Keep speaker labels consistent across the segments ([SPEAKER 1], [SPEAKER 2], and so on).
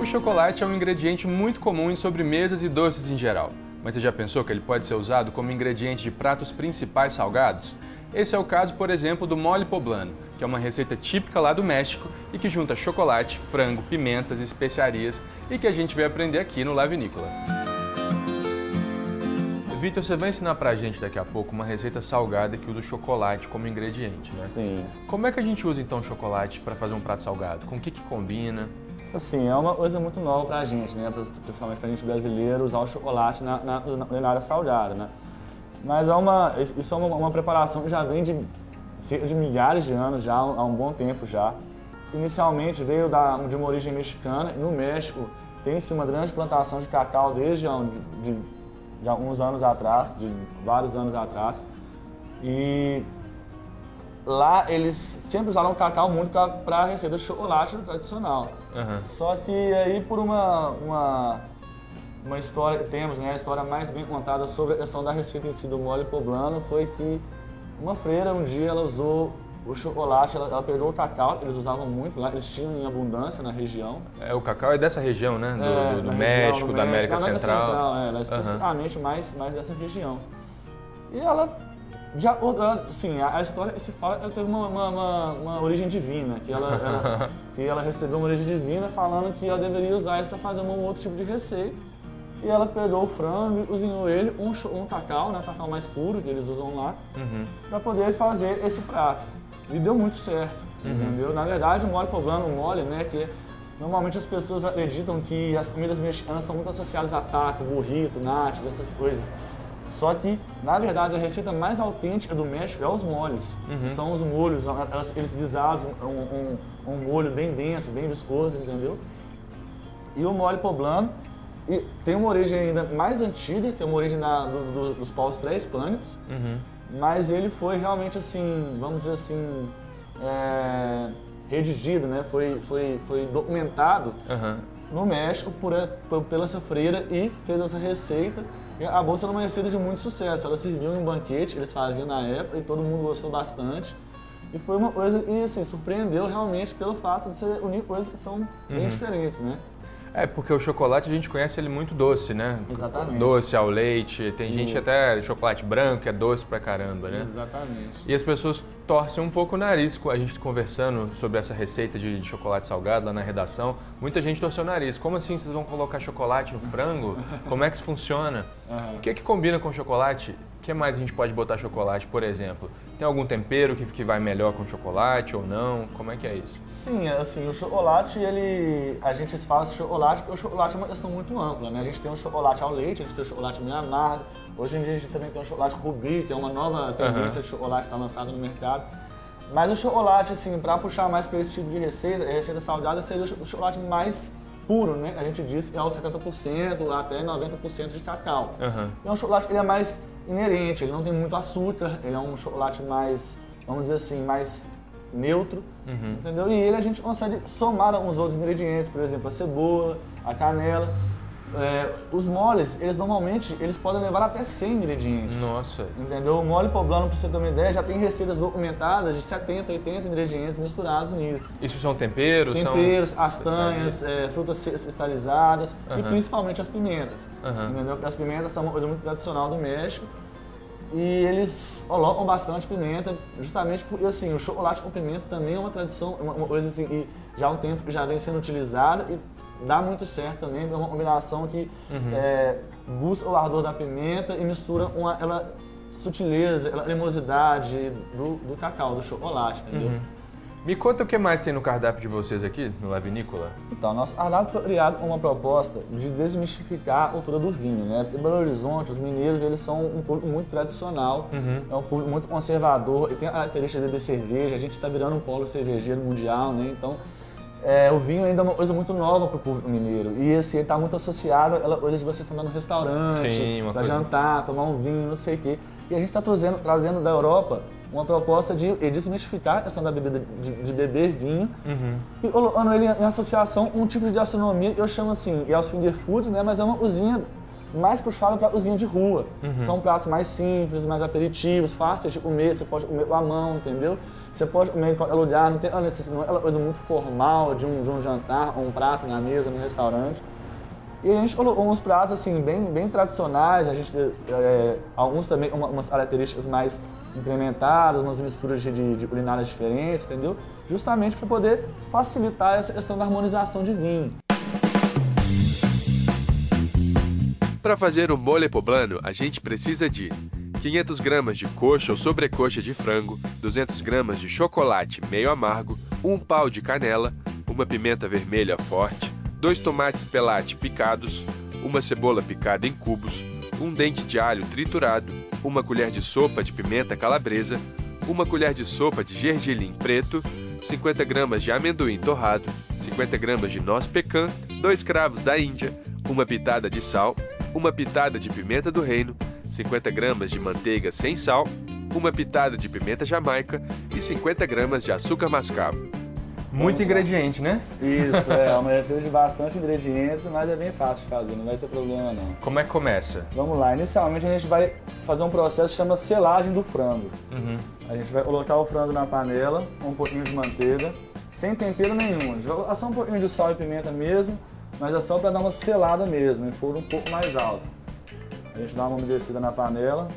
[SPEAKER 1] chocolate é um ingrediente muito comum em sobremesas e doces em geral. Mas você já pensou que ele pode ser usado como ingrediente de pratos principais salgados? Esse é o caso, por exemplo, do mole poblano, que é uma receita típica lá do México e que junta chocolate, frango, pimentas e especiarias e que a gente vai aprender aqui no La Vinícola. Vitor, você vai ensinar pra gente daqui a pouco uma receita salgada que usa o chocolate como ingrediente, né?
[SPEAKER 2] Sim.
[SPEAKER 1] Como é que a gente usa então o chocolate para fazer um prato salgado? Com o que combina?
[SPEAKER 2] Assim, é uma coisa muito nova pra gente, né? Principalmente pra gente brasileiro, usar o chocolate na área salgada, né? Mas isso é uma preparação que já vem de cerca de milhares de anos, já há um bom tempo já. Inicialmente veio de uma origem mexicana e no México tem-se uma grande plantação de cacau desde de alguns anos atrás, de vários anos atrás. E lá eles sempre usaram o cacau muito para a receita de chocolate tradicional.
[SPEAKER 1] Uhum.
[SPEAKER 2] Só que aí por uma história que temos, né, a história mais bem contada sobre a questão da receita em si do mole poblano foi que uma freira um dia ela usou o chocolate, ela pegou o cacau, que eles usavam muito lá, eles tinham em abundância na região.
[SPEAKER 1] O cacau é dessa região, né? Do México, da América Central.
[SPEAKER 2] Ela é especificamente mais dessa região. E ela, assim, a história se fala que ela teve uma origem divina, que ela recebeu uma origem divina falando que ela deveria usar isso para fazer um outro tipo de receita. E ela pegou o frango e cozinhou ele, um cacau, né, o cacau mais puro que eles usam lá, para poder fazer esse prato. E deu muito certo, entendeu? Na verdade, o mole poblano, né, que normalmente as pessoas acreditam que as comidas mexicanas são muito associadas a taco, burrito, nachos, essas coisas. Só que, na verdade, a receita mais autêntica do México é os moles. São os molhos, eles guisados, um molho bem denso, bem viscoso, entendeu? E o mole poblano tem uma origem ainda mais antiga, que é uma origem dos povos pré-hispânicos. Mas ele foi realmente assim, vamos dizer assim, redigido, né? Foi documentado no México pela essa freira e fez essa receita. E acabou sendo uma receita de muito sucesso. Ela serviu em um banquete, eles faziam na época e todo mundo gostou bastante. E foi uma coisa que assim, surpreendeu realmente pelo fato de você unir coisas que são bem diferentes, né?
[SPEAKER 1] Porque o chocolate a gente conhece ele muito doce, né?
[SPEAKER 2] Exatamente.
[SPEAKER 1] Doce ao leite, tem gente até chocolate branco que é doce pra caramba, né?
[SPEAKER 2] Exatamente.
[SPEAKER 1] E as pessoas torcem um pouco o nariz com a gente conversando sobre essa receita de chocolate salgado lá na redação. Muita gente torceu o nariz. Como assim vocês vão colocar chocolate no frango? Como é que isso funciona? O que combina com chocolate? O que mais a gente pode botar chocolate, por exemplo? Tem algum tempero que vai melhor com chocolate ou não? Como é que é isso?
[SPEAKER 2] Sim, assim, o chocolate, a gente fala de chocolate porque o chocolate é uma questão muito ampla, né? A gente tem o chocolate ao leite, a gente tem o chocolate meio amargo. Hoje em dia a gente também tem o chocolate rubi, que é uma nova tendência de chocolate que está lançado no mercado. Mas o chocolate, assim, para puxar mais para esse tipo de receita salgada, seria o chocolate mais puro, né? A gente diz que é os 70% até 90% de cacau. Então o chocolate ele é mais inerente, ele não tem muito açúcar, ele é um chocolate mais, vamos dizer assim, mais neutro, entendeu? E ele a gente consegue somar alguns outros ingredientes, por exemplo, a cebola, a canela. Os moles, normalmente podem levar até 100 ingredientes.
[SPEAKER 1] Nossa!
[SPEAKER 2] Entendeu? O mole poblano, pra você ter uma ideia, já tem receitas documentadas de 70, 80 ingredientes misturados nisso.
[SPEAKER 1] Isso são temperos?
[SPEAKER 2] Temperos, castanhas, frutas cristalizadas e principalmente as pimentas. Entendeu? Porque as pimentas são uma coisa muito tradicional do México e eles colocam bastante pimenta, justamente porque assim, o chocolate com pimenta também é uma tradição, uma coisa assim, que já há um tempo que já vem sendo utilizada e dá muito certo também, é uma combinação que busca o ardor da pimenta e mistura aquela sutileza, aquela cremosidade do cacau, do chocolate, entendeu?
[SPEAKER 1] Me conta o que mais tem no cardápio de vocês aqui, no La Vinícola.
[SPEAKER 2] Então, nosso cardápio foi criado com uma proposta de desmistificar a cultura do vinho, né? Porque em Belo Horizonte, os mineiros, eles são um público muito tradicional, é um público muito conservador, e tem a característica de beber cerveja, a gente está virando um polo cervejeiro mundial, né? Então, o vinho ainda é uma coisa muito nova para o público mineiro. E assim, ele está muito associado àquela coisa de você sentar no restaurante, para jantar, tomar um vinho, não sei o quê. E a gente está trazendo da Europa uma proposta de desmistificar a questão da bebida, de beber vinho, e colocando ele em associação com um tipo de gastronomia que eu chamo assim, é os finger foods, né? Mas é uma cozinha mais puxado para cozinha de rua. São pratos mais simples, mais aperitivos, fáceis de comer, você pode comer com a mão, entendeu? Você pode comer em qualquer lugar, não tem aquela coisa muito formal de um jantar ou um prato na mesa, num restaurante. E a gente colocou uns pratos assim, bem tradicionais, a gente, alguns também umas características mais incrementadas, umas misturas de culinárias diferentes, entendeu? Justamente para poder facilitar essa questão da harmonização de vinho.
[SPEAKER 3] Para fazer o mole poblano, a gente precisa de 500 gramas de coxa ou sobrecoxa de frango, 200 gramas de chocolate meio amargo, um pau de canela, uma pimenta vermelha forte, 2 tomates pelate picados, uma cebola picada em cubos, um dente de alho triturado, uma colher de sopa de pimenta calabresa, uma colher de sopa de gergelim preto, 50 gramas de amendoim torrado, 50 gramas de noz pecan, 2 cravos da Índia, uma pitada de sal, uma pitada de pimenta do reino, 50 gramas de manteiga sem sal, uma pitada de pimenta jamaica e 50 gramas de açúcar mascavo.
[SPEAKER 1] Muito ingrediente, né?
[SPEAKER 2] Isso, é uma receita de bastante ingredientes, mas é bem fácil de fazer, não vai ter problema não.
[SPEAKER 1] Como é que começa?
[SPEAKER 2] Vamos lá, inicialmente a gente vai fazer um processo que chama selagem do frango. A gente vai colocar o frango na panela, com um pouquinho de manteiga, sem tempero nenhum. A gente vai colocar só um pouquinho de sal e pimenta mesmo, mas é só para dar uma selada mesmo, em fogo um pouco mais alto. A gente dá uma umedecida na panela,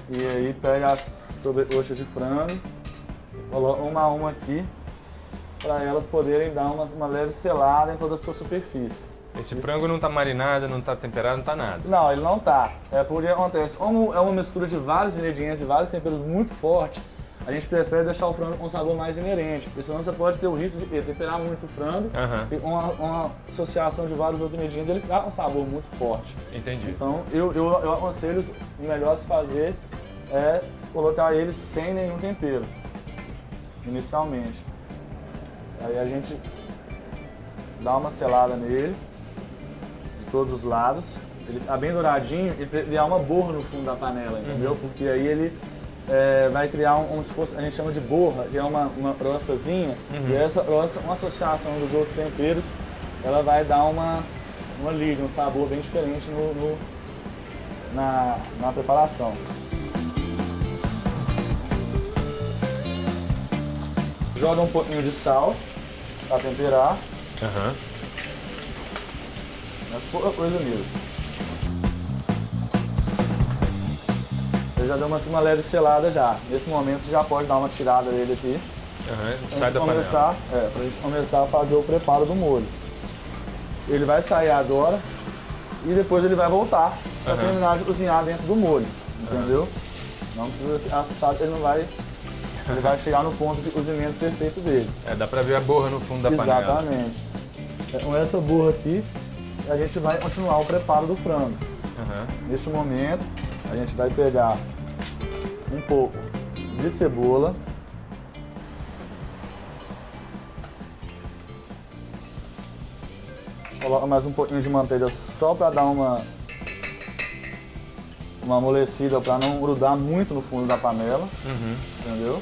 [SPEAKER 2] e aí pega as sobrecoxas de frango, coloca uma a uma aqui, para elas poderem dar uma leve selada em toda a sua superfície.
[SPEAKER 1] Esse frango não está marinado, não está temperado, não está nada?
[SPEAKER 2] Não, ele não tá. É porque acontece, como é uma mistura de vários ingredientes e vários temperos muito fortes, a gente prefere deixar o frango com um sabor mais inerente, porque senão você pode ter o risco de temperar muito o frango e com uma associação de vários outros ingredientes ele ficar com um sabor muito forte.
[SPEAKER 1] Entendi.
[SPEAKER 2] Então eu aconselho o melhor de se fazer é colocar ele sem nenhum tempero, inicialmente. Aí a gente dá uma selada nele, de todos os lados, ele fica bem douradinho e criar uma borra no fundo da panela, entendeu? Porque aí ele vai criar a gente chama de borra, que é uma crostazinha, e essa crosta, uma associação dos outros temperos, ela vai dar uma liga, um sabor bem diferente na preparação. Joga um pouquinho de sal para temperar, mas pouca coisa mesmo. Ele já deu uma leve selada já. Nesse momento você já pode dar uma tirada dele aqui.
[SPEAKER 1] Sai da panela.
[SPEAKER 2] Pra gente começar a fazer o preparo do molho. Ele vai sair agora e depois ele vai voltar para terminar de cozinhar dentro do molho, entendeu? Não precisa ficar assustado que ele não vai... Ele vai chegar no ponto de cozimento perfeito dele.
[SPEAKER 1] Dá pra ver a borra no fundo da panela.
[SPEAKER 2] Exatamente. Com essa borra aqui, a gente vai continuar o preparo do frango. Neste momento, a gente vai pegar um pouco de cebola, coloca mais um pouquinho de manteiga só para dar uma amolecida, para não grudar muito no fundo da panela, entendeu?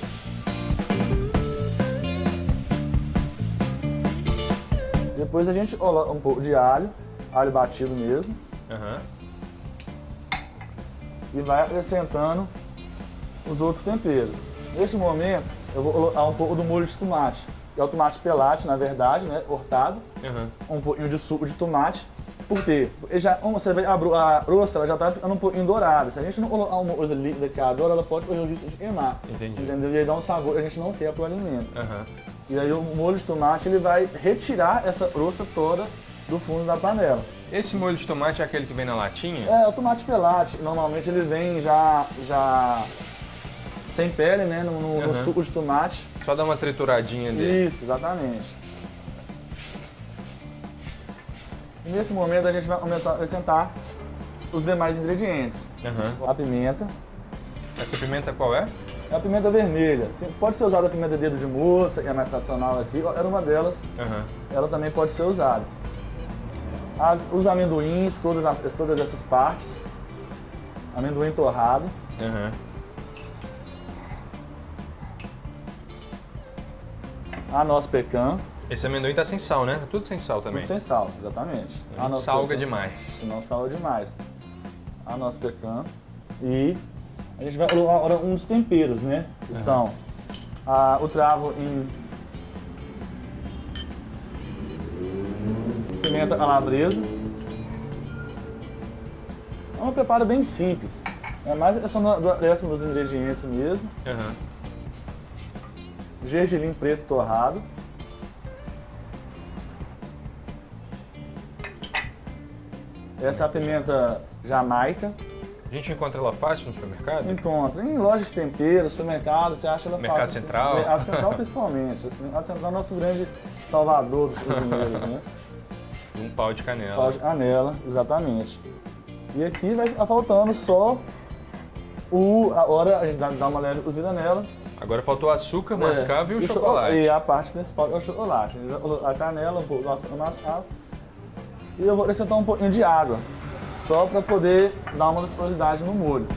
[SPEAKER 2] Depois a gente coloca um pouco de alho batido mesmo, e vai acrescentando os outros temperos. Neste momento, eu vou colocar um pouco do molho de tomate, que é o tomate pelate, na verdade, né, cortado, um pouquinho de suco de tomate. Por quê? Porque você vê a crosta já está ficando um pouquinho dourada. Se a gente não colocar uma coisa líquida que adora, ela pode correr o risco de queimar. Entendeu? E aí dá um sabor que a gente não quer para o alimento. E aí o molho de tomate ele vai retirar essa crosta toda do fundo da panela.
[SPEAKER 1] Esse molho de tomate é aquele que vem na latinha?
[SPEAKER 2] É, o tomate pelate. Normalmente ele vem já sem pele, né? No suco de tomate.
[SPEAKER 1] Só dá uma trituradinha dele.
[SPEAKER 2] Isso, exatamente. E nesse momento a gente vai começar a acrescentar os demais ingredientes. A pimenta.
[SPEAKER 1] Essa pimenta qual é?
[SPEAKER 2] É a pimenta vermelha. Pode ser usada a pimenta dedo de moça, que é mais tradicional aqui. Era uma delas. Ela também pode ser usada. Os amendoins, todas essas partes. Amendoim torrado. A noz pecan.
[SPEAKER 1] Esse amendoim tá sem sal, né? Tudo sem sal também.
[SPEAKER 2] Tudo sem sal, exatamente.
[SPEAKER 1] A gente salga demais.
[SPEAKER 2] Não salga demais. A nossa pecan. E a gente vai colocar agora uns temperos, né? Que são o travo em pimenta calabresa. É um preparo bem simples. É mais questão dos ingredientes mesmo. Gergelim preto torrado. Essa é a pimenta jamaica.
[SPEAKER 1] A gente encontra ela fácil no supermercado?
[SPEAKER 2] Encontra. Em lojas de temperos, supermercados, você acha ela
[SPEAKER 1] Mercado
[SPEAKER 2] fácil.
[SPEAKER 1] Central?
[SPEAKER 2] Mercado Central principalmente. Assim, Mercado Central é o nosso grande salvador dos cozinheiros, né?
[SPEAKER 1] Um pau de canela.
[SPEAKER 2] Pau de canela, exatamente. E aqui vai ficar faltando só agora a gente dá uma leve cozida nela.
[SPEAKER 1] Agora faltou o açúcar, mascavo e o chocolate.
[SPEAKER 2] E a parte principal é o chocolate. A canela, um pouco do açúcar mascavo. E eu vou acrescentar um pouquinho de água, só para poder dar uma viscosidade no molho.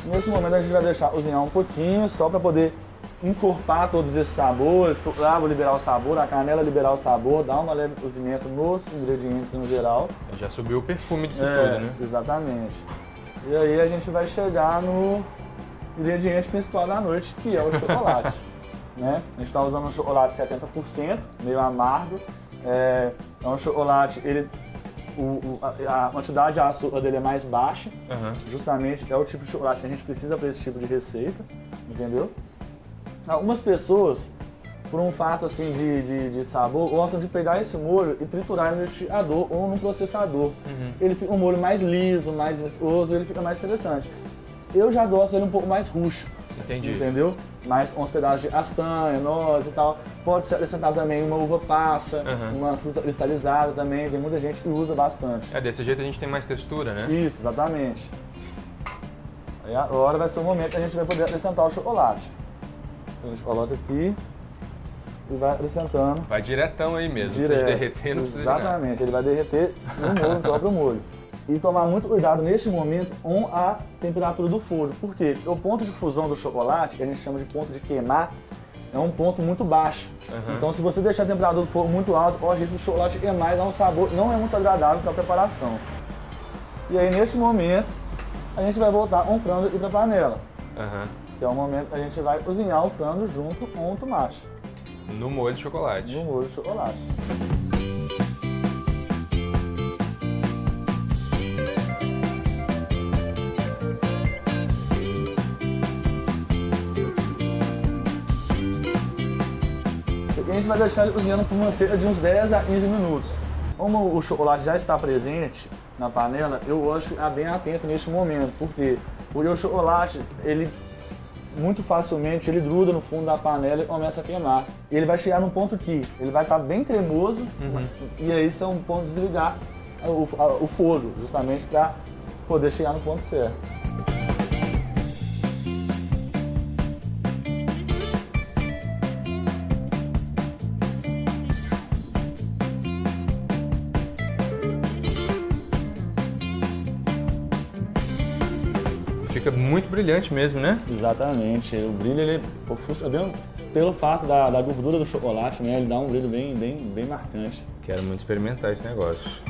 [SPEAKER 2] Nesse momento a gente vai deixar cozinhar um pouquinho, só para poder encorpar todos esses sabores, o cravo liberar o sabor, a canela liberar o sabor, dar uma leve cozimento nos ingredientes no geral.
[SPEAKER 1] Já subiu o perfume disso tudo, né?
[SPEAKER 2] Exatamente. E aí a gente vai chegar no ingrediente principal da noite, que é o chocolate. Né? A gente está usando um chocolate 70%, meio amargo. É um chocolate, a quantidade de açúcar dele é mais baixa. Justamente é o tipo de chocolate que a gente precisa para esse tipo de receita, entendeu? Algumas pessoas, por um fato assim de sabor, gostam de pegar esse molho e triturar no liquidificador ou no processador. Ele fica um molho mais liso, mais viscoso, ele fica mais interessante. Eu já gosto dele um pouco mais rústico.
[SPEAKER 1] Entendi.
[SPEAKER 2] Entendeu? Mais uns pedaços de castanha, noz e tal. Pode ser acrescentado também uma uva passa, uma fruta cristalizada também. Tem muita gente que usa bastante.
[SPEAKER 1] Desse jeito a gente tem mais textura, né?
[SPEAKER 2] Isso, exatamente. Aí agora vai ser o momento que a gente vai poder acrescentar o chocolate. A gente coloca aqui e vai acrescentando.
[SPEAKER 1] Vai diretão aí mesmo,
[SPEAKER 2] Direto.
[SPEAKER 1] Não precisa derreter, não precisa de nada.
[SPEAKER 2] Exatamente, ele vai derreter no molho, no próprio molho. E tomar muito cuidado neste momento com a temperatura do forno. Por quê? Porque o ponto de fusão do chocolate, que a gente chama de ponto de queimar, é um ponto muito baixo. Então se você deixar a temperatura do forno muito alta, corre o risco do chocolate queimar e dar um sabor não é muito agradável para a preparação. E aí nesse momento, a gente vai voltar com o frango e para a panela. Que é o momento que a gente vai cozinhar o frango junto com o tomate.
[SPEAKER 1] No molho de chocolate.
[SPEAKER 2] No molho de chocolate. A gente vai deixar ele cozinhando por uma cerca de uns 10 a 15 minutos. Como o chocolate já está presente na panela, eu gosto de ficar bem atento neste momento. Por quê? Porque o chocolate, ele muito facilmente ele gruda no fundo da panela e começa a queimar. E ele vai chegar num ponto que ele vai estar bem cremoso e aí isso é um ponto de desligar o fogo, justamente para poder chegar no ponto certo.
[SPEAKER 1] Fica muito brilhante mesmo, né?
[SPEAKER 2] Exatamente. O brilho, ele ofusca bem pelo fato da gordura do chocolate, né? Ele dá um brilho bem marcante.
[SPEAKER 1] Quero muito experimentar esse negócio.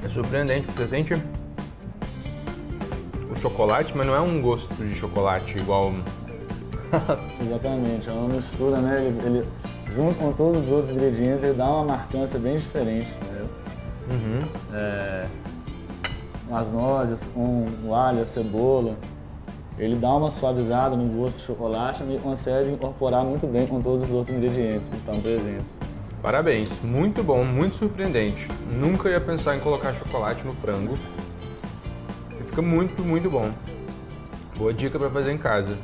[SPEAKER 1] É surpreendente, porque você sente o chocolate, mas não é um gosto de chocolate igual...
[SPEAKER 2] Exatamente, é uma mistura, né? Ele junto com todos os outros ingredientes, ele dá uma marcância bem diferente, entendeu? As nozes, o alho, a cebola, ele dá uma suavizada no gosto do chocolate e consegue incorporar muito bem com todos os outros ingredientes que estão presentes.
[SPEAKER 1] Parabéns, muito bom, muito surpreendente. Nunca ia pensar em colocar chocolate no frango. E fica muito, muito bom. Boa dica para fazer em casa.